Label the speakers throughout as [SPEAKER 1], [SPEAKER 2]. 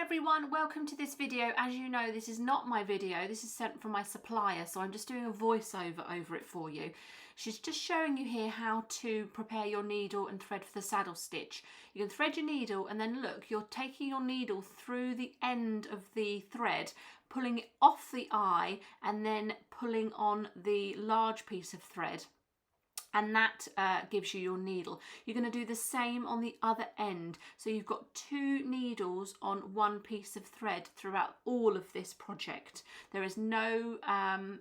[SPEAKER 1] everyone, welcome to this video. As you know, this is not my video, this is sent from my supplier, so I'm just doing a voiceover over it for you. She's just showing you here how to prepare your needle and thread for the saddle stitch. You can thread your needle and then look, you're taking your needle through the end of the thread, pulling it off the eye and then pulling on the large piece of thread. And that gives you your needle. You're going to do the same on the other end. So you've got two needles on one piece of thread throughout all of this project. There is no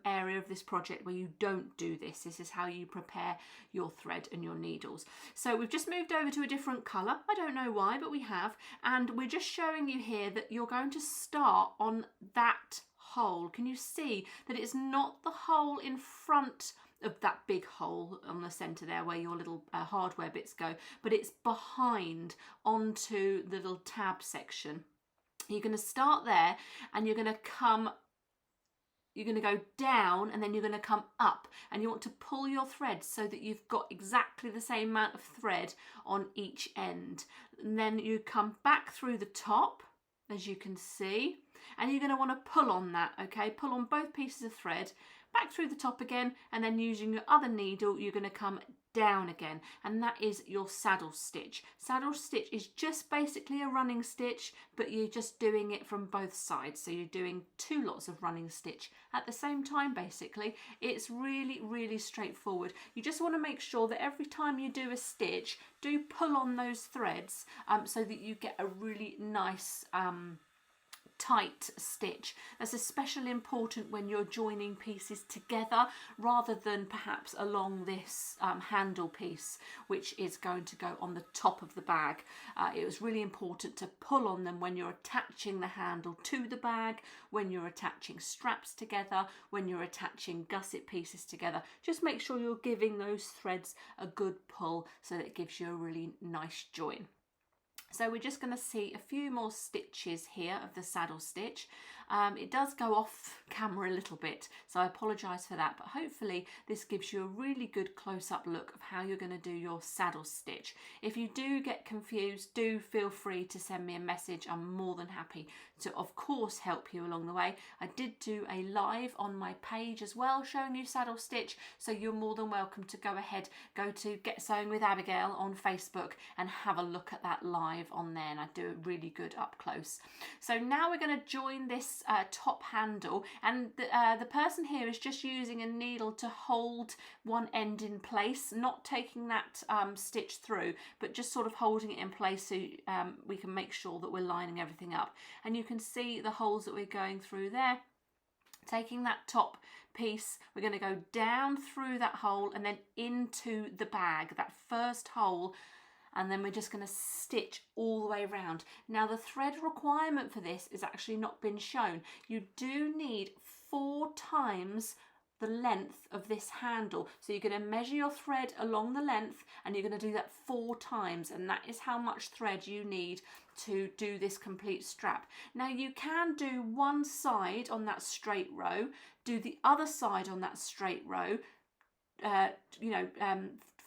[SPEAKER 1] area of this project where you don't do this. This is how you prepare your thread and your needles. So we've just moved over to a different colour. I don't know why, but we have. And we're just showing you here that you're going to start on that hole. Can you see that it's not the hole in front of that big hole on the centre there where your little hardware bits go, but it's behind onto the little tab section. You're going to start there and you're going to go down and then you're going to come up, and you want to pull your thread so that you've got exactly the same amount of thread on each end. And then you come back through the top, as you can see, and you're going to want to pull on that, okay? Pull on both pieces of thread, back through the top again, and then using your other needle, you're going to come down again, and that is your saddle stitch. Saddle stitch is just basically a running stitch, but you're just doing it from both sides. So you're doing two lots of running stitch at the same time, basically. It's really, really straightforward. You just want to make sure that every time you do a stitch, do pull on those threads so that you get a really nice tight stitch. That's especially important when you're joining pieces together rather than perhaps along this handle piece, which is going to go on the top of the bag. It was really important to pull on them when you're attaching the handle to the bag, when you're attaching straps together, when you're attaching gusset pieces together. Just make sure you're giving those threads a good pull so that it gives you a really nice join. So we're just going to see a few more stitches here of the saddle stitch. It does go off camera a little bit, so I apologise for that, but hopefully this gives you a really good close-up look of how you're going to do your saddle stitch. If you do get confused, do feel free to send me a message. I'm more than happy to, of course, help you along the way. I did do a live on my page as well showing you saddle stitch, so you're more than welcome to go ahead, go to Get Sewing with Abigail on Facebook and have a look at that live on there, and I do it really good up close. So now we're going to join this top handle, and the person here is just using a needle to hold one end in place, not taking that stitch through, but just sort of holding it in place so we can make sure that we're lining everything up. And you can see the holes that we're going through there. Taking that top piece, we're going to go down through that hole and then into the bag, that first hole, and then we're just going to stitch all the way around. Now the thread requirement for this is actually not been shown. You do need 4 times the length of this handle. So you're going to measure your thread along the length and you're going to do that 4 times, and that is how much thread you need to do this complete strap. Now you can do one side on that straight row, do the other side on that straight row,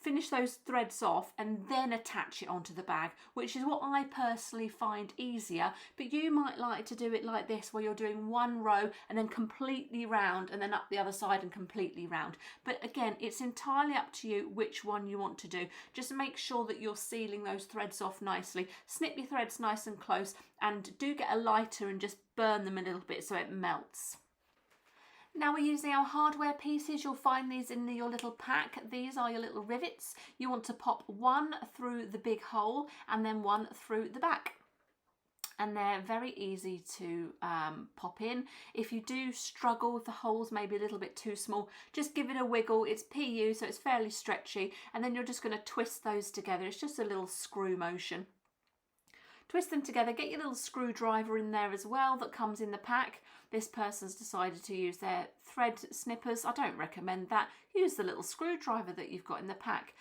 [SPEAKER 1] finish those threads off and then attach it onto the bag, which is what I personally find easier. But you might like to do it like this, where you're doing one row and then completely round and then up the other side and completely round. But again, it's entirely up to you which one you want to do. Just make sure that you're sealing those threads off nicely. Snip your threads nice and close, and do get a lighter and just burn them a little bit so it melts. Now we're using our hardware pieces. You'll find these in your little pack. These are your little rivets. You want to pop one through the big hole and then one through the back. And they're very easy to pop in. If you do struggle with the holes, maybe a little bit too small, just give it a wiggle. It's PU, so it's fairly stretchy. And then you're just going to twist those together. It's just a little screw motion. Twist them together, get your little screwdriver in there as well that comes in the pack. This person's decided to use their thread snippers. I don't recommend that. Use the little screwdriver that you've got in the pack.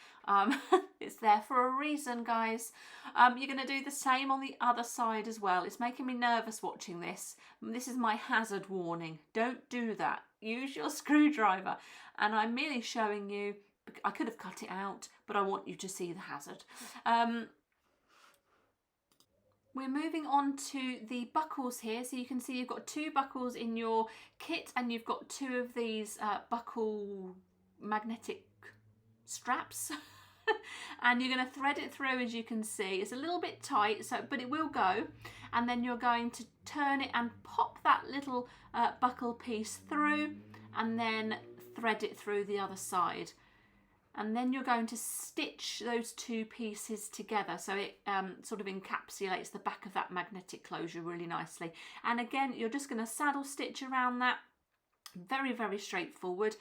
[SPEAKER 1] It's there for a reason, guys. You're going to do the same on the other side as well. It's making me nervous watching this. This is my hazard warning. Don't do that. Use your screwdriver. And I'm merely showing you, I could have cut it out, but I want you to see the hazard. We're moving on to the buckles here. So you can see you've got 2 buckles in your kit, and you've got 2 of these buckle magnetic straps. And you're going to thread it through, as you can see. It's a little bit tight, but it will go. And then you're going to turn it and pop that little buckle piece through, and then thread it through the other side. And then you're going to stitch those 2 pieces together, so it sort of encapsulates the back of that magnetic closure really nicely. And again, you're just going to saddle stitch around that. Very, very straightforward.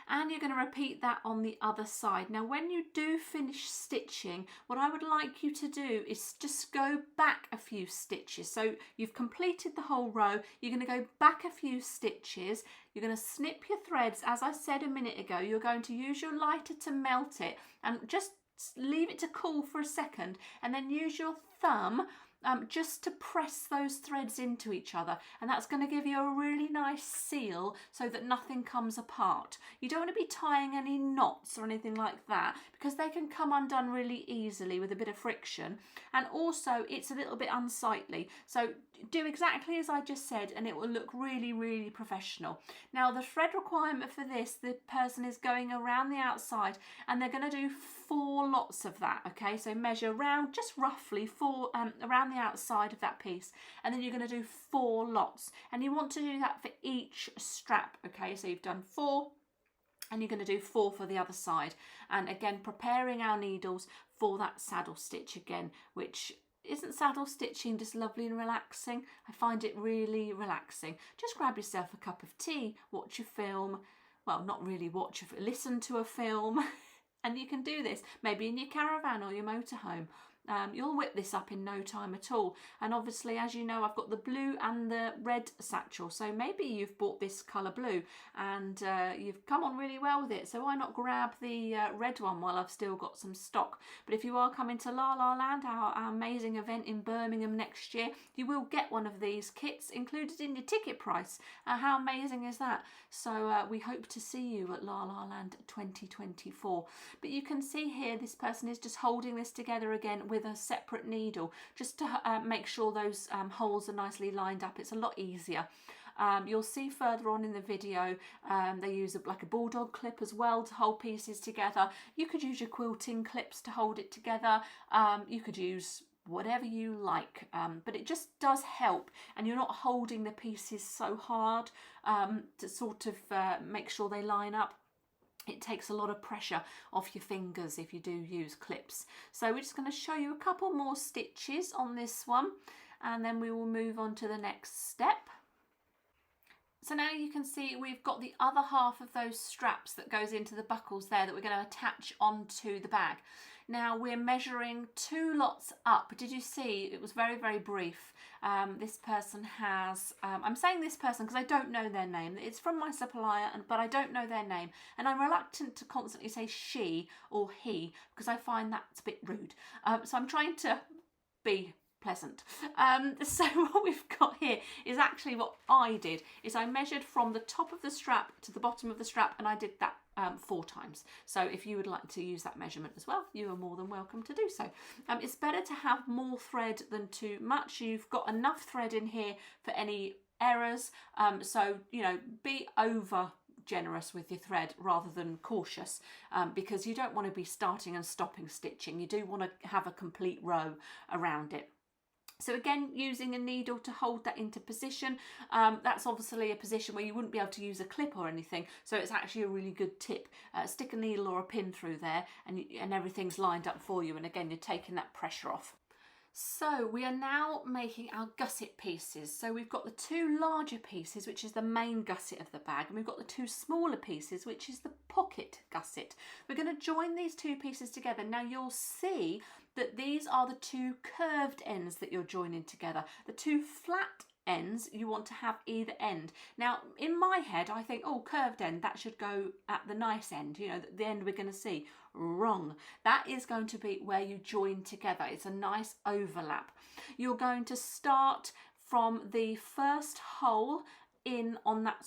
[SPEAKER 1] And you're going to repeat that on the other side. Now, when you do finish stitching, what I would like you to do is just go back a few stitches. So you've completed the whole row. You're going to go back a few stitches. You're going to snip your threads. As I said a minute ago, you're going to use your lighter to melt it and just leave it to cool for a second, and then use your thumb just to press those threads into each other, and that's going to give you a really nice seal so that nothing comes apart. You don't want to be tying any knots or anything like that, because they can come undone really easily with a bit of friction, and also it's a little bit unsightly. So do exactly as I just said, and it will look really, really professional. Now, the thread requirement for this, the person is going around the outside, and they're going to do 4 lots of that. Okay, so measure around just roughly 4 around the outside of that piece, and then you're going to do 4 lots, and you want to do that for each strap. Okay, so you've done 4, and you're going to do 4 for the other side. And again, preparing our needles for that saddle stitch again, which isn't saddle stitching just lovely and relaxing? I find it really relaxing. Just grab yourself a cup of tea, watch a film. Well, not really watch, listen to a film. And you can do this maybe in your caravan or your motorhome. You'll whip this up in no time at all. And obviously, as you know, I've got the blue and the red satchel, so maybe you've bought this colour blue and you've come on really well with it, so why not grab the red one while I've still got some stock. But if you are coming to La La Land, our amazing event in Birmingham next year, you will get one of these kits included in your ticket price. How amazing is that? So we hope to see you at La La Land 2024. But you can see here, this person is just holding this together again with a separate needle, just to make sure those holes are nicely lined up. It's a lot easier. You'll see further on in the video they use like a bulldog clip as well to hold pieces together. You could use your quilting clips to hold it together. You could use whatever you like, but it just does help, and you're not holding the pieces so hard to sort of make sure they line up. It takes a lot of pressure off your fingers if you do use clips. So we're just going to show you a couple more stitches on this one, and then we will move on to the next step. So now you can see we've got the other half of those straps that goes into the buckles there that we're going to attach onto the bag. Now we're measuring 2 lots up. Did you see? It was very, very brief. This person has, I'm saying this person because I don't know their name. It's from my supplier, but I don't know their name. And I'm reluctant to constantly say she or he because I find that's a bit rude. So I'm trying to be pleasant. So what we've got here is actually what I did, is I measured from the top of the strap to the bottom of the strap, and I did that 4 times. So if you would like to use that measurement as well, you are more than welcome to do so. It's better to have more thread than too much. You've got enough thread in here for any errors, so you know, be over generous with your thread rather than cautious, because you don't want to be starting and stopping stitching. You do want to have a complete row around it. So again, using a needle to hold that into position. That's obviously a position where you wouldn't be able to use a clip or anything, so it's actually a really good tip. Stick a needle or a pin through there, and everything's lined up for you, and again, you're taking that pressure off. So we are now making our gusset pieces. So we've got the 2 larger pieces, which is the main gusset of the bag, and we've got the 2 smaller pieces, which is the pocket gusset. We're going to join these 2 pieces together. Now you'll see that these are the 2 curved ends that you're joining together. The 2 flat ends you want to have either end. Now in my head I think, oh, curved end, that should go at the nice end, you know, the end we're going to see. Wrong. That is going to be where you join together. It's a nice overlap. You're going to start from the first hole in on that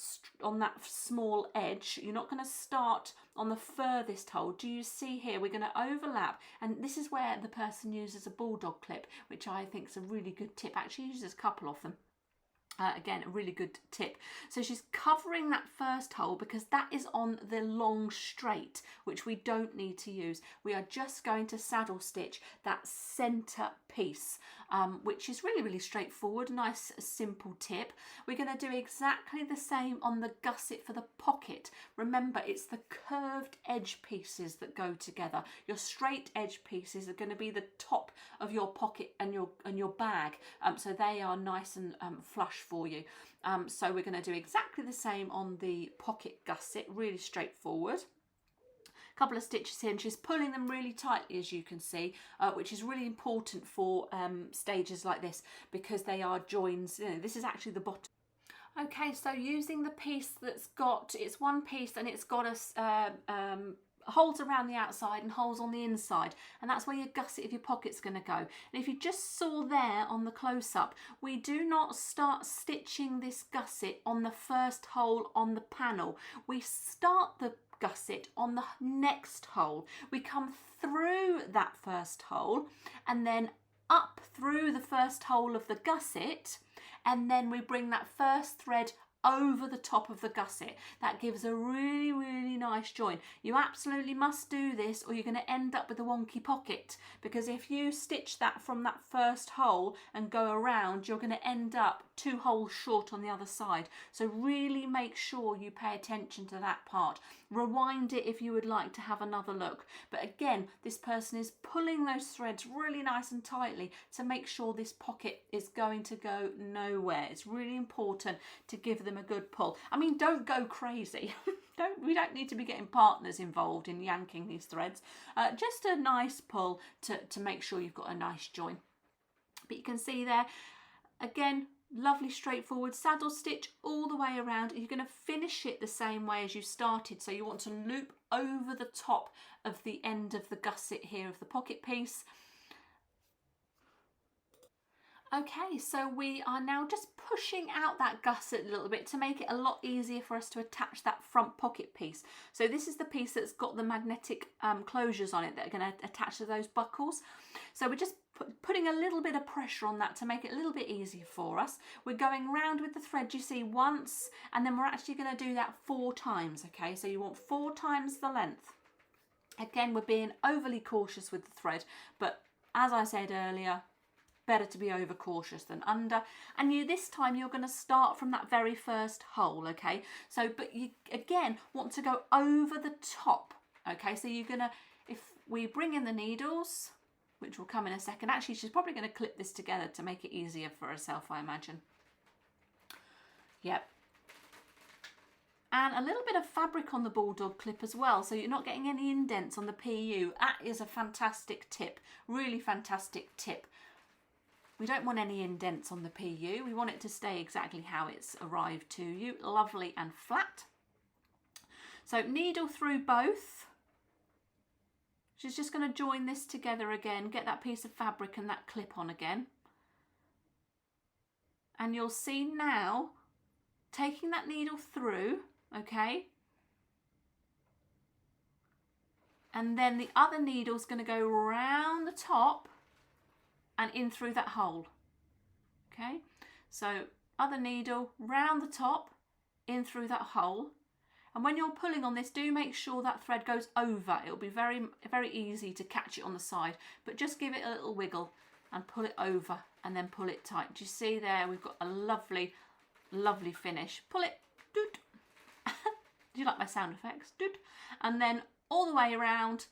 [SPEAKER 1] small edge. You're not going to start on the furthest hole. Do you see here? We're going to overlap, and this is where the person uses a bulldog clip, which I think is a really good tip. Actually uses a couple of them. Again, a really good tip. So she's covering that first hole because that is on the long straight, which we don't need to use. We are just going to saddle stitch that center piece, which is really, really straightforward. Nice, simple tip. We're going to do exactly the same on the gusset for the pocket. Remember, it's the curved edge pieces that go together. Your straight edge pieces are going to be the top of your pocket and your bag, so they are nice and flush for you. So we're going to do exactly the same on the pocket gusset, really straightforward. Couple of stitches here, and she's pulling them really tightly, as you can see, which is really important for stages like this because they are joins. You know, this is actually the bottom. Okay, so using the piece that's got, it's one piece and it's got a holes around the outside and holes on the inside, and that's where your gusset of your pocket's going to go. And if you just saw there on the close-up, we do not start stitching this gusset on the first hole on the panel. We start the gusset on the next hole. We come through that first hole and then up through the first hole of the gusset, and then we bring that first thread over the top of the gusset. That gives a really, really nice join. You absolutely must do this or you're going to end up with a wonky pocket, because if you stitch that from that first hole and go around, you're going to end up 2 holes short on the other side. So really make sure you pay attention to that part. Rewind it if you would like to have another look. But again, this person is pulling those threads really nice and tightly to make sure this pocket is going to go nowhere. It's really important to give them a good pull. I mean, don't go crazy. We don't need to be getting partners involved in yanking these threads. Just a nice pull to make sure you've got a nice join. But you can see there, again, lovely straightforward saddle stitch all the way around. You're going to finish it the same way as you started, so you want to loop over the top of the end of the gusset here of the pocket piece. Okay, so we are now just pushing out that gusset a little bit to make it a lot easier for us to attach that front pocket piece. So this is the piece that's got the magnetic closures on it that are going to attach to those buckles. So we're just putting a little bit of pressure on that to make it a little bit easier for us. We're going round with the thread, you see, once, and then we're actually going to do that 4 times, okay? So you want 4 times the length. Again, we're being overly cautious with the thread, but as I said earlier, better to be over cautious than under. And this time you're going to start from that very first hole, okay? So, but you again want to go over the top, okay? So you're going to, if we bring in the needles, which will come in a second. Actually, she's probably going to clip this together to make it easier for herself, I imagine. Yep. And a little bit of fabric on the bulldog clip as well, so you're not getting any indents on the PU. That is a fantastic tip, really fantastic tip. We don't want any indents on the PU. We want it to stay exactly how it's arrived to you, lovely and flat. So needle through both. She's just going to join this together again, get that piece of fabric and that clip on again. And you'll see now, taking that needle through, okay? And then the other needle's going to go around the top and in through that hole, okay? So other needle round the top, in through that hole. And when you're pulling on this, do make sure that thread goes over. It'll be very, very easy to catch it on the side, but just give it a little wiggle and pull it over and then pull it tight. Do you see there? We've got a lovely, lovely finish. Pull it, doot. Do you like my sound effects? Doot. And then all the way around,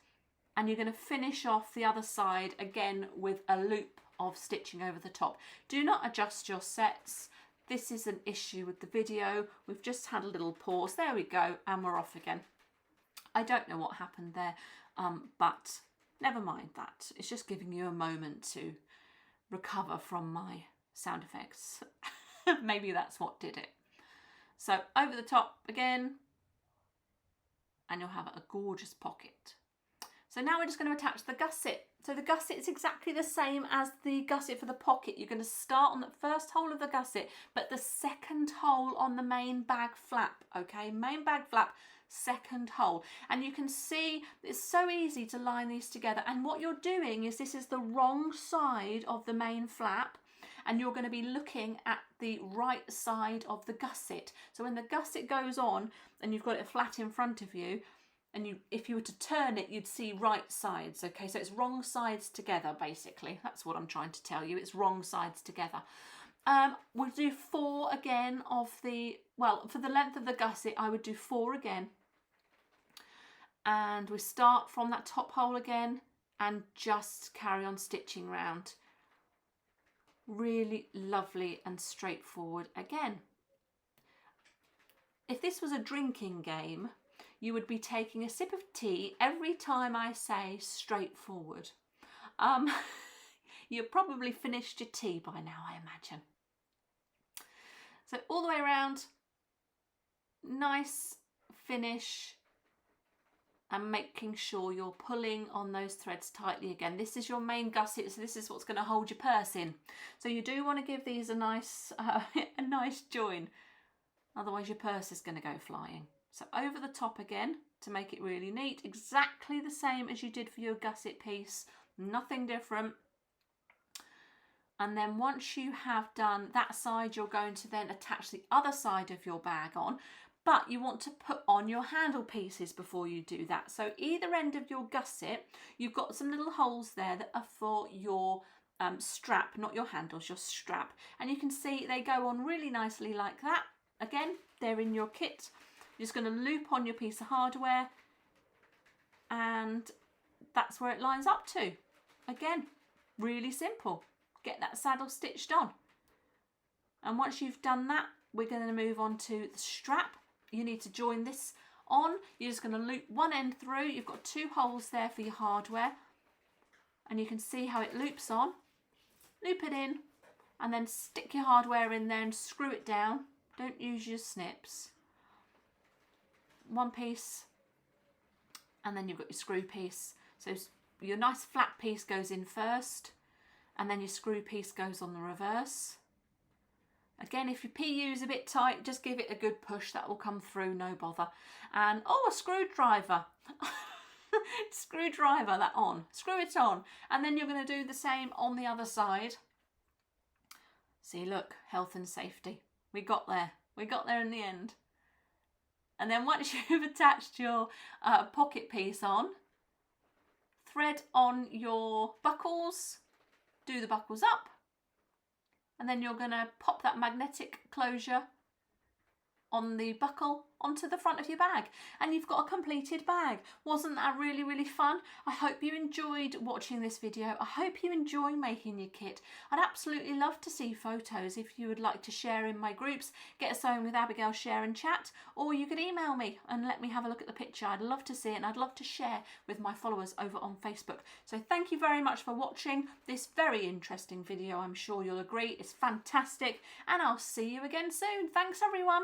[SPEAKER 1] and you're going to finish off the other side again with a loop of stitching over the top. Do not adjust your sets. This is an issue with the video. We've just had a little pause. There we go, and we're off again. I don't know what happened there, but never mind that. It's just giving you a moment to recover from my sound effects. Maybe that's what did it. So over the top again, and you'll have a gorgeous pocket. So now we're just going to attach the gusset. So the gusset is exactly the same as the gusset for the pocket. You're going to start on the first hole of the gusset, but the second hole on the main bag flap, okay? Main bag flap, second hole. And you can see it's so easy to line these together. And what you're doing is this is the wrong side of the main flap, and you're going to be looking at the right side of the gusset. So when the gusset goes on and you've got it flat in front of you, and if you were to turn it, you'd see right sides, okay? So it's wrong sides together, basically. That's what I'm trying to tell you. It's wrong sides together. We'll do 4 again of the, well, for the length of the gusset, I would do 4 again. And we start from that top hole again and just carry on stitching round. Really lovely and straightforward again. If this was a drinking game, you would be taking a sip of tea every time I say straightforward. You've probably finished your tea by now, I imagine. So all the way around, nice finish, and making sure you're pulling on those threads tightly again. This is your main gusset, so this is what's going to hold your purse in. So you do want to give these a nice join, otherwise your purse is going to go flying. So over the top again to make it really neat, exactly the same as you did for your gusset piece, nothing different. And then once you have done that side, you're going to then attach the other side of your bag on, but you want to put on your handle pieces before you do that. So either end of your gusset, you've got some little holes there that are for your strap, not your handles, your strap. And you can see they go on really nicely like that. Again, they're in your kit. You're just going to loop on your piece of hardware, and that's where it lines up to. Again, really simple. Get that saddle stitched on. And once you've done that, we're going to move on to the strap. You need to join this on. You're just going to loop one end through. You've got 2 holes there for your hardware, and you can see how it loops on. Loop it in, and then stick your hardware in there and screw it down. Don't use your snips. One piece, and then you've got your screw piece. So your nice flat piece goes in first, and then your screw piece goes on the reverse. Again, if your PU is a bit tight, just give it a good push. That will come through, no bother. And oh, a screwdriver. Screwdriver, that on. Screw it on. And then you're going to do the same on the other side. See, look, health and safety. We got there. We got there in the end. And then once you've attached your pocket piece on, thread on your buckles, do the buckles up, and then you're going to pop that magnetic closure on the buckle onto the front of your bag, and you've got a completed bag. Wasn't that really, really fun? I hope you enjoyed watching this video. I hope you enjoy making your kit. I'd absolutely love to see photos if you would like to share in my groups. Get us Sewing with Abigail share and chat, or you could email me and let me have a look at the picture. I'd love to see it, and I'd love to share with my followers over on Facebook. So thank you very much for watching this very interesting video. I'm sure you'll agree it's fantastic, and I'll see you again soon. Thanks everyone.